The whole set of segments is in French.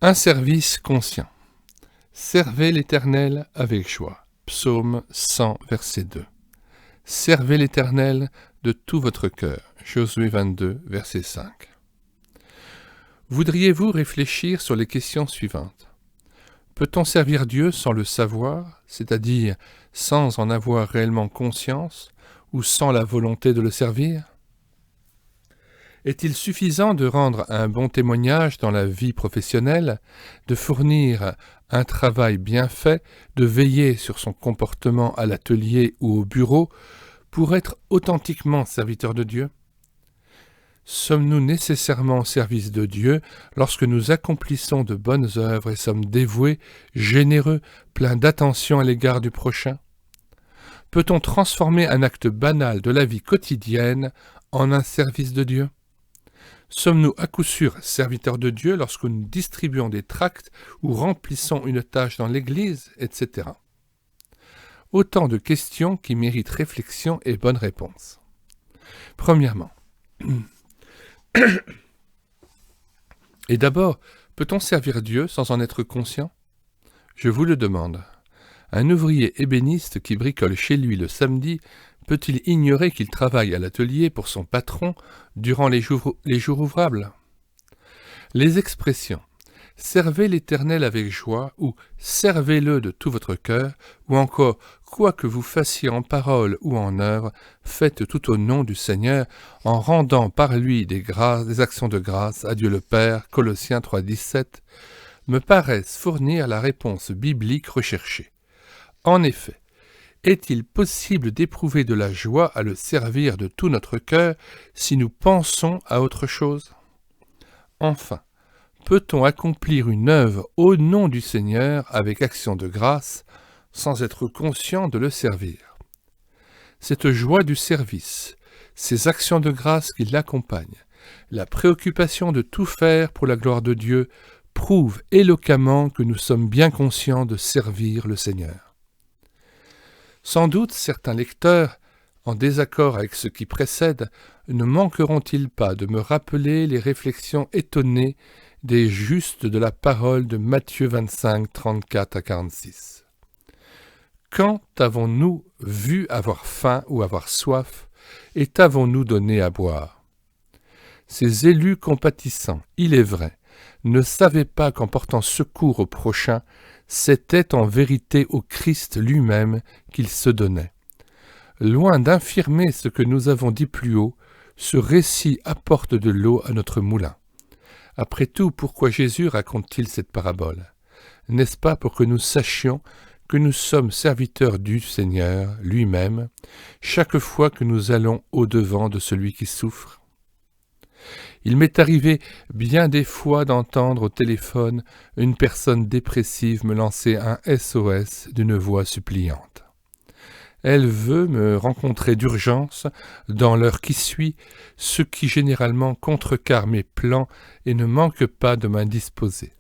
Un service conscient. Servez l'Éternel avec joie. Psaume 100, verset 2. Servez l'Éternel de tout votre cœur. Josué 22, verset 5. Voudriez-vous réfléchir sur les questions suivantes? Peut-on servir Dieu sans le savoir, c'est-à-dire sans en avoir réellement conscience, ou sans la volonté de le servir? Est-il suffisant de rendre un bon témoignage dans la vie professionnelle, de fournir un travail bien fait, de veiller sur son comportement à l'atelier ou au bureau, pour être authentiquement serviteur de Dieu? Sommes-nous nécessairement au service de Dieu lorsque nous accomplissons de bonnes œuvres et sommes dévoués, généreux, pleins d'attention à l'égard du prochain? Peut-on transformer un acte banal de la vie quotidienne en un service de Dieu? Sommes-nous à coup sûr serviteurs de Dieu lorsque nous distribuons des tracts ou remplissons une tâche dans l'Église, etc. Autant de questions qui méritent réflexion et bonne réponse. Premièrement, et d'abord, peut-on servir Dieu sans en être conscient? Je vous le demande. Un ouvrier ébéniste qui bricole chez lui le samedi peut-il ignorer qu'il travaille à l'atelier pour son patron durant les jours ouvrables? Les expressions « servez l'Éternel avec joie » ou « servez-le de tout votre cœur » ou encore « quoi que vous fassiez en parole ou en œuvre, faites tout au nom du Seigneur en rendant par lui des actions de grâce à Dieu le Père » Colossiens 3,17 me paraissent fournir la réponse biblique recherchée. En effet, est-il possible d'éprouver de la joie à le servir de tout notre cœur si nous pensons à autre chose? Enfin, peut-on accomplir une œuvre au nom du Seigneur avec action de grâce sans être conscient de le servir? Cette joie du service, ces actions de grâce qui l'accompagnent, la préoccupation de tout faire pour la gloire de Dieu prouvent éloquemment que nous sommes bien conscients de servir le Seigneur. Sans doute certains lecteurs, en désaccord avec ce qui précède, ne manqueront-ils pas de me rappeler les réflexions étonnées des justes de la parole de Matthieu 25, 34 à 46. Quand avons-nous vu avoir faim ou avoir soif, et t'avons-nous donné à boire? Ces élus compatissants, il est vrai, ne savaient pas qu'en portant secours au prochain, c'était en vérité au Christ lui-même qu'ils se donnaient. Loin d'infirmer ce que nous avons dit plus haut, ce récit apporte de l'eau à notre moulin. Après tout, pourquoi Jésus raconte-t-il cette parabole? N'est-ce pas pour que nous sachions que nous sommes serviteurs du Seigneur lui-même, chaque fois que nous allons au-devant de celui qui souffre? Il m'est arrivé bien des fois d'entendre au téléphone une personne dépressive me lancer un SOS d'une voix suppliante. Elle veut me rencontrer d'urgence dans l'heure qui suit, ce qui généralement contrecarre mes plans et ne manque pas de m'indisposer.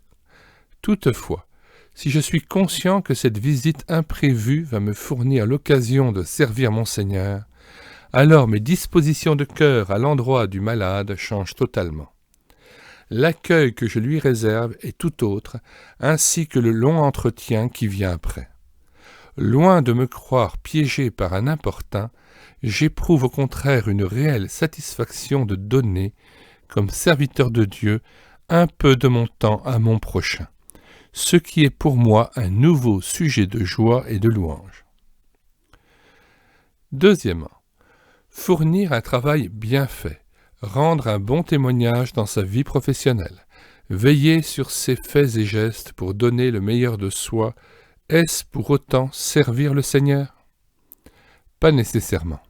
Toutefois, si je suis conscient que cette visite imprévue va me fournir l'occasion de servir mon Seigneur, alors mes dispositions de cœur à l'endroit du malade changent totalement. L'accueil que je lui réserve est tout autre, ainsi que le long entretien qui vient après. Loin de me croire piégé par un importun, j'éprouve au contraire une réelle satisfaction de donner, comme serviteur de Dieu, un peu de mon temps à mon prochain, ce qui est pour moi un nouveau sujet de joie et de louange. Deuxièmement, fournir un travail bien fait, rendre un bon témoignage dans sa vie professionnelle, veiller sur ses faits et gestes pour donner le meilleur de soi, est-ce pour autant servir le Seigneur? Pas nécessairement.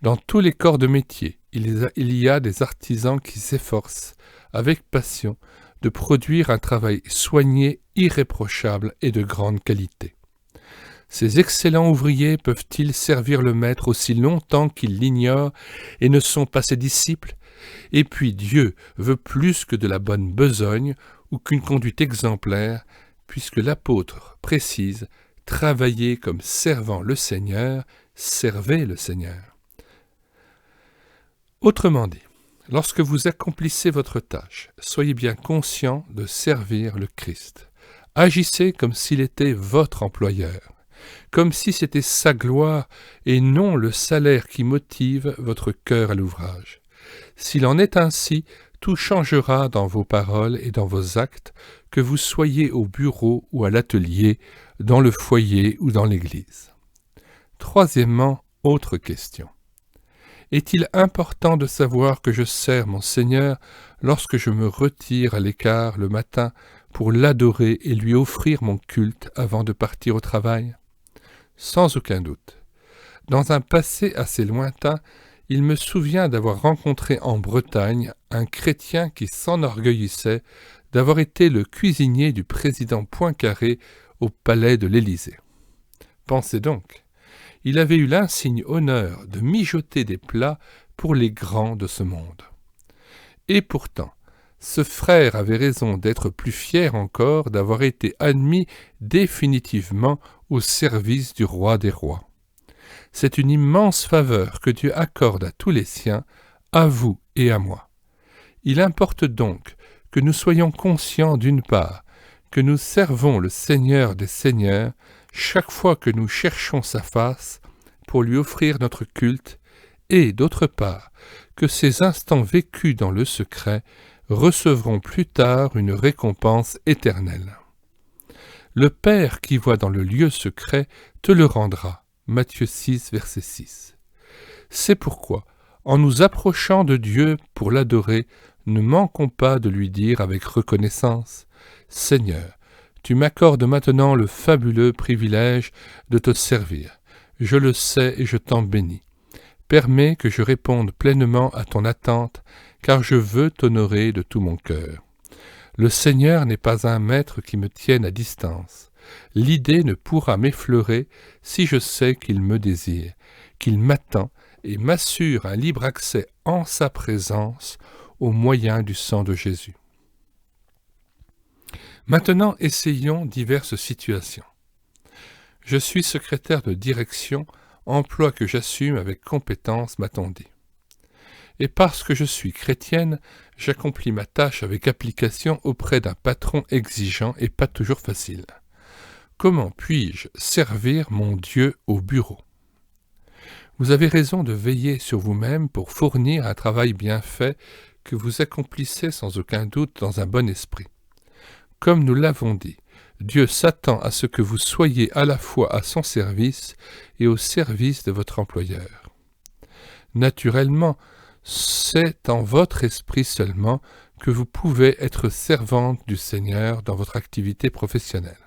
Dans tous les corps de métier, il y a des artisans qui s'efforcent, avec passion, de produire un travail soigné, irréprochable et de grande qualité. Ces excellents ouvriers peuvent-ils servir le maître aussi longtemps qu'ils l'ignorent et ne sont pas ses disciples? Et puis Dieu veut plus que de la bonne besogne ou qu'une conduite exemplaire, puisque l'apôtre précise « Travaillez comme servant le Seigneur, servez le Seigneur ». Autrement dit, Lorsque vous accomplissez votre tâche, soyez bien conscient de servir le Christ. Agissez comme s'il était votre employeur, comme si c'était sa gloire et non le salaire qui motive votre cœur à l'ouvrage. S'il en est ainsi, tout changera dans vos paroles et dans vos actes, que vous soyez au bureau ou à l'atelier, dans le foyer ou dans l'église. Troisièmement, autre question. Est-il important de savoir que je sers mon Seigneur lorsque je me retire à l'écart le matin pour l'adorer et lui offrir mon culte avant de partir au travail? Sans aucun doute. Dans un passé assez lointain, il me souvient d'avoir rencontré en Bretagne un chrétien qui s'enorgueillissait d'avoir été le cuisinier du président Poincaré au palais de l'Élysée. Pensez donc, il avait eu l'insigne honneur de mijoter des plats pour les grands de ce monde. Et pourtant, ce frère avait raison d'être plus fier encore d'avoir été admis définitivement au service du roi des rois. C'est une immense faveur que Dieu accorde à tous les siens, à vous et à moi. Il importe donc que nous soyons conscients d'une part que nous servons le Seigneur des Seigneurs chaque fois que nous cherchons sa face pour lui offrir notre culte, et d'autre part que ces instants vécus dans le secret recevront plus tard une récompense éternelle. Le Père qui voit dans le lieu secret te le rendra. Matthieu 6, verset 6. C'est pourquoi, en nous approchant de Dieu pour l'adorer, ne manquons pas de lui dire avec reconnaissance « Seigneur, tu m'accordes maintenant le fabuleux privilège de te servir. Je le sais et je t'en bénis. Permets que je réponde pleinement à ton attente, car je veux t'honorer de tout mon cœur. Le Seigneur n'est pas un maître qui me tienne à distance. L'idée ne pourra m'effleurer si je sais qu'il me désire, qu'il m'attend et m'assure un libre accès en sa présence au moyen du sang de Jésus. Maintenant, essayons diverses situations. Je suis secrétaire de direction, emploi que j'assume avec compétence, m'a-t-on dit. Et parce que je suis chrétienne, j'accomplis ma tâche avec application auprès d'un patron exigeant et pas toujours facile. Comment puis-je servir mon Dieu au bureau? Vous avez raison de veiller sur vous-même pour fournir un travail bien fait que vous accomplissez sans aucun doute dans un bon esprit. Comme nous l'avons dit, Dieu s'attend à ce que vous soyez à la fois à son service et au service de votre employeur. Naturellement, c'est en votre esprit seulement que vous pouvez être servante du Seigneur dans votre activité professionnelle.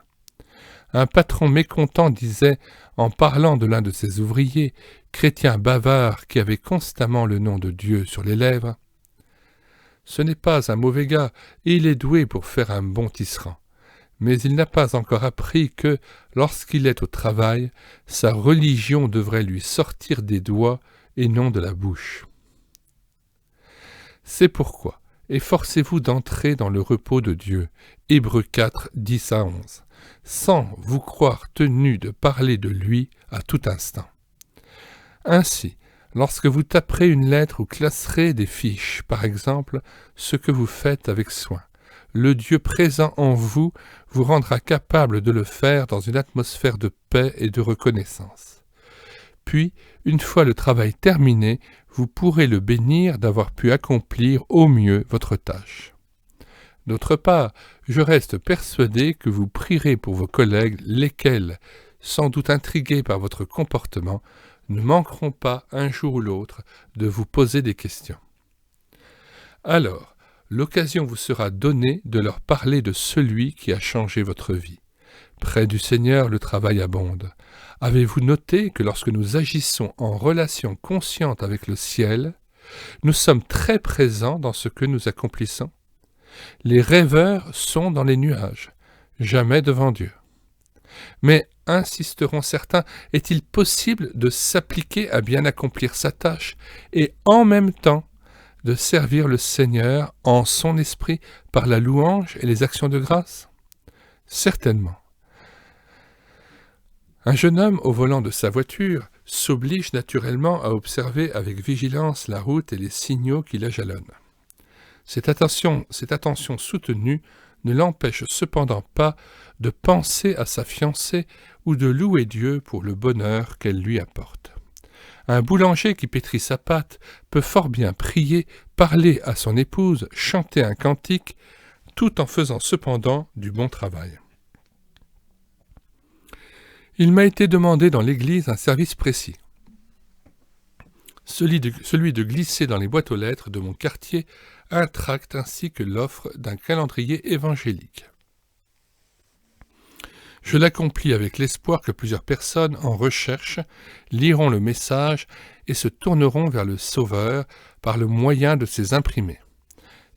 Un patron mécontent disait, en parlant de l'un de ses ouvriers, chrétien bavard qui avait constamment le nom de Dieu sur les lèvres, « Ce n'est pas un mauvais gars, et il est doué pour faire un bon tisserand. Mais il n'a pas encore appris que, lorsqu'il est au travail, sa religion devrait lui sortir des doigts et non de la bouche. » C'est pourquoi, efforcez-vous d'entrer dans le repos de Dieu, Hébreux 4, 10 à 11, sans vous croire tenu de parler de lui à tout instant. Ainsi, lorsque vous taperez une lettre ou classerez des fiches, par exemple, ce que vous faites avec soin, le Dieu présent en vous vous rendra capable de le faire dans une atmosphère de paix et de reconnaissance. Puis, une fois le travail terminé, vous pourrez le bénir d'avoir pu accomplir au mieux votre tâche. D'autre part, je reste persuadé que vous prierez pour vos collègues, lesquels, sans doute intrigués par votre comportement, ne manqueront pas, un jour ou l'autre, de vous poser des questions. Alors, l'occasion vous sera donnée de leur parler de celui qui a changé votre vie. Près du Seigneur, le travail abonde. Avez-vous noté que lorsque nous agissons en relation consciente avec le ciel, nous sommes très présents dans ce que nous accomplissons? Les rêveurs sont dans les nuages, jamais devant Dieu. Mais, insisteront certains, est-il possible de s'appliquer à bien accomplir sa tâche et en même temps de servir le Seigneur en son esprit par la louange et les actions de grâce? Certainement. Un jeune homme au volant de sa voiture s'oblige naturellement à observer avec vigilance la route et les signaux qui la jalonnent. Cette attention soutenue ne l'empêche cependant pas de penser à sa fiancée ou de louer Dieu pour le bonheur qu'elle lui apporte. Un boulanger qui pétrit sa pâte peut fort bien prier, parler à son épouse, chanter un cantique, tout en faisant cependant du bon travail. Il m'a été demandé dans l'Église un service précis, celui de glisser dans les boîtes aux lettres de mon quartier un tract ainsi que l'offre d'un calendrier évangélique. Je l'accomplis avec l'espoir que plusieurs personnes en recherche liront le message et se tourneront vers le Sauveur par le moyen de ces imprimés.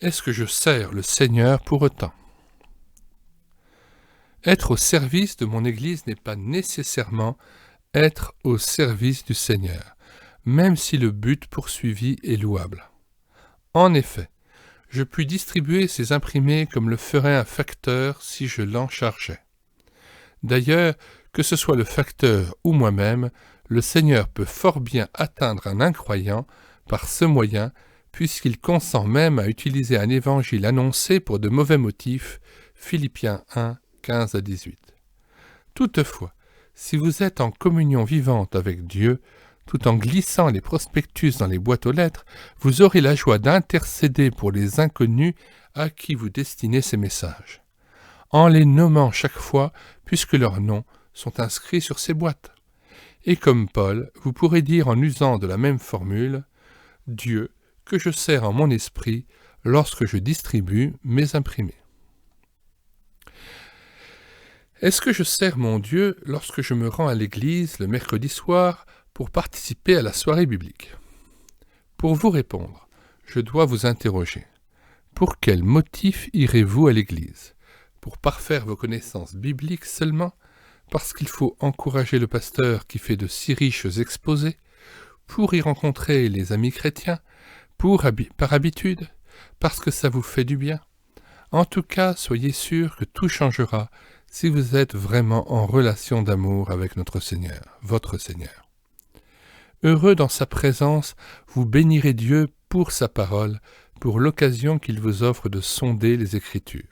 Est-ce que je sers le Seigneur pour autant ? Être au service de mon Église n'est pas nécessairement être au service du Seigneur, même si le but poursuivi est louable. En effet, je puis distribuer ces imprimés comme le ferait un facteur si je l'en chargeais. D'ailleurs, que ce soit le facteur ou moi-même, le Seigneur peut fort bien atteindre un incroyant par ce moyen, puisqu'il consent même à utiliser un évangile annoncé pour de mauvais motifs, Philippiens 1, 15 à 18. Toutefois, si vous êtes en communion vivante avec Dieu, tout en glissant les prospectus dans les boîtes aux lettres, vous aurez la joie d'intercéder pour les inconnus à qui vous destinez ces messages, en les nommant chaque fois, puisque leurs noms sont inscrits sur ces boîtes. Et comme Paul, vous pourrez dire en usant de la même formule « Dieu, que je sers en mon esprit lorsque je distribue mes imprimés ». Est-ce que je sers mon Dieu lorsque je me rends à l'église le mercredi soir pour participer à la soirée biblique ? Pour vous répondre, je dois vous interroger. Pour quel motif irez-vous à l'église ? Pour parfaire vos connaissances bibliques seulement ? Parce qu'il faut encourager le pasteur qui fait de si riches exposés ? Pour y rencontrer les amis chrétiens ? Par habitude ? Parce que ça vous fait du bien ? En tout cas, soyez sûr que tout changera si vous êtes vraiment en relation d'amour avec notre Seigneur, votre Seigneur. Heureux dans sa présence, vous bénirez Dieu pour sa parole, pour l'occasion qu'il vous offre de sonder les Écritures.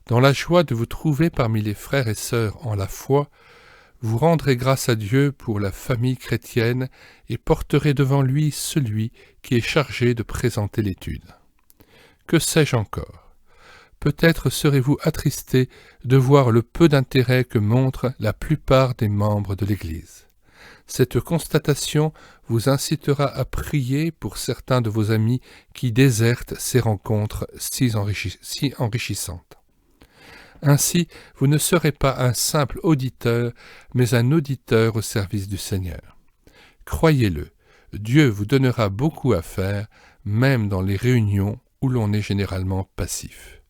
Dans la joie de vous trouver parmi les frères et sœurs en la foi, vous rendrez grâce à Dieu pour la famille chrétienne et porterez devant lui celui qui est chargé de présenter l'étude. Que sais-je encore ? Peut-être serez-vous attristé de voir le peu d'intérêt que montrent la plupart des membres de l'Église. Cette constatation vous incitera à prier pour certains de vos amis qui désertent ces rencontres si enrichissantes. Ainsi, vous ne serez pas un simple auditeur, mais un auditeur au service du Seigneur. Croyez-le, Dieu vous donnera beaucoup à faire, même dans les réunions où l'on est généralement passif.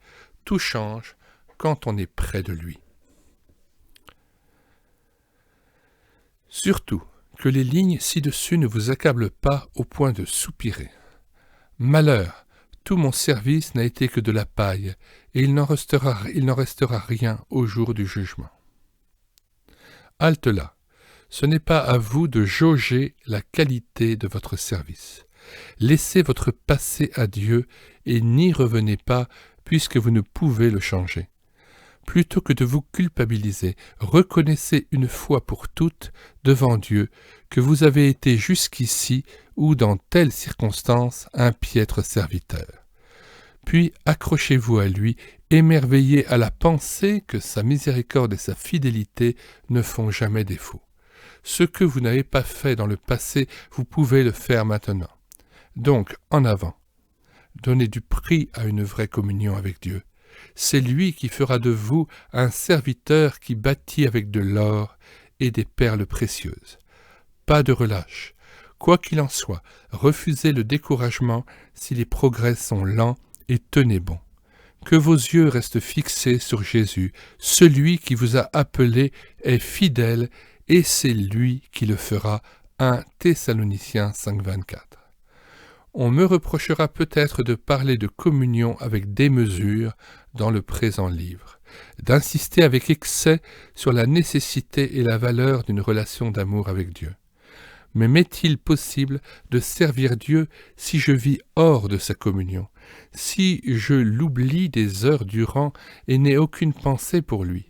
Tout change quand on est près de lui. Surtout, que les lignes ci-dessus ne vous accablent pas au point de soupirer. Malheur, tout mon service n'a été que de la paille, et il n'en restera rien au jour du jugement. Halte là, ce n'est pas à vous de jauger la qualité de votre service. Laissez votre passé à Dieu et n'y revenez pas puisque vous ne pouvez le changer. Plutôt que de vous culpabiliser, reconnaissez une fois pour toutes devant Dieu que vous avez été jusqu'ici ou dans telle circonstance un piètre serviteur. Puis accrochez-vous à lui, émerveillé à la pensée que sa miséricorde et sa fidélité ne font jamais défaut. Ce que vous n'avez pas fait dans le passé, vous pouvez le faire maintenant. Donc, en avant. Donnez du prix à une vraie communion avec Dieu. C'est lui qui fera de vous un serviteur qui bâtit avec de l'or et des perles précieuses. Pas de relâche. Quoi qu'il en soit, refusez le découragement si les progrès sont lents et tenez bon. Que vos yeux restent fixés sur Jésus. Celui qui vous a appelé est fidèle et c'est lui qui le fera. 1 Thessaloniciens 5,24. On me reprochera peut-être de parler de communion avec démesure dans le présent livre, d'insister avec excès sur la nécessité et la valeur d'une relation d'amour avec Dieu. Mais m'est-il possible de servir Dieu si je vis hors de sa communion, si je l'oublie des heures durant et n'ai aucune pensée pour lui?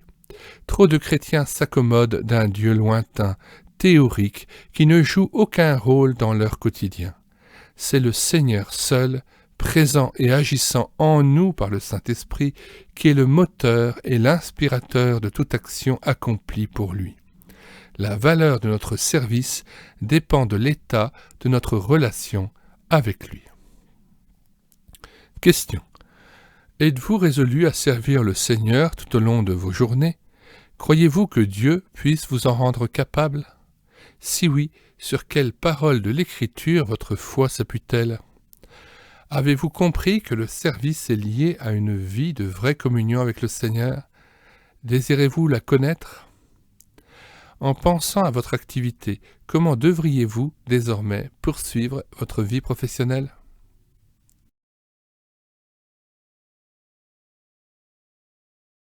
Trop de chrétiens s'accommodent d'un Dieu lointain, théorique, qui ne joue aucun rôle dans leur quotidien. C'est le Seigneur seul, présent et agissant en nous par le Saint-Esprit, qui est le moteur et l'inspirateur de toute action accomplie pour lui. La valeur de notre service dépend de l'état de notre relation avec lui. Question. Êtes-vous résolu à servir le Seigneur tout au long de vos journées? Croyez-vous que Dieu puisse vous en rendre capable? Si oui, sur quelle parole de l'Écriture votre foi s'appuie-t-elle? Avez-vous compris que le service est lié à une vie de vraie communion avec le Seigneur? Désirez-vous la connaître? En pensant à votre activité, comment devriez-vous désormais poursuivre votre vie professionnelle?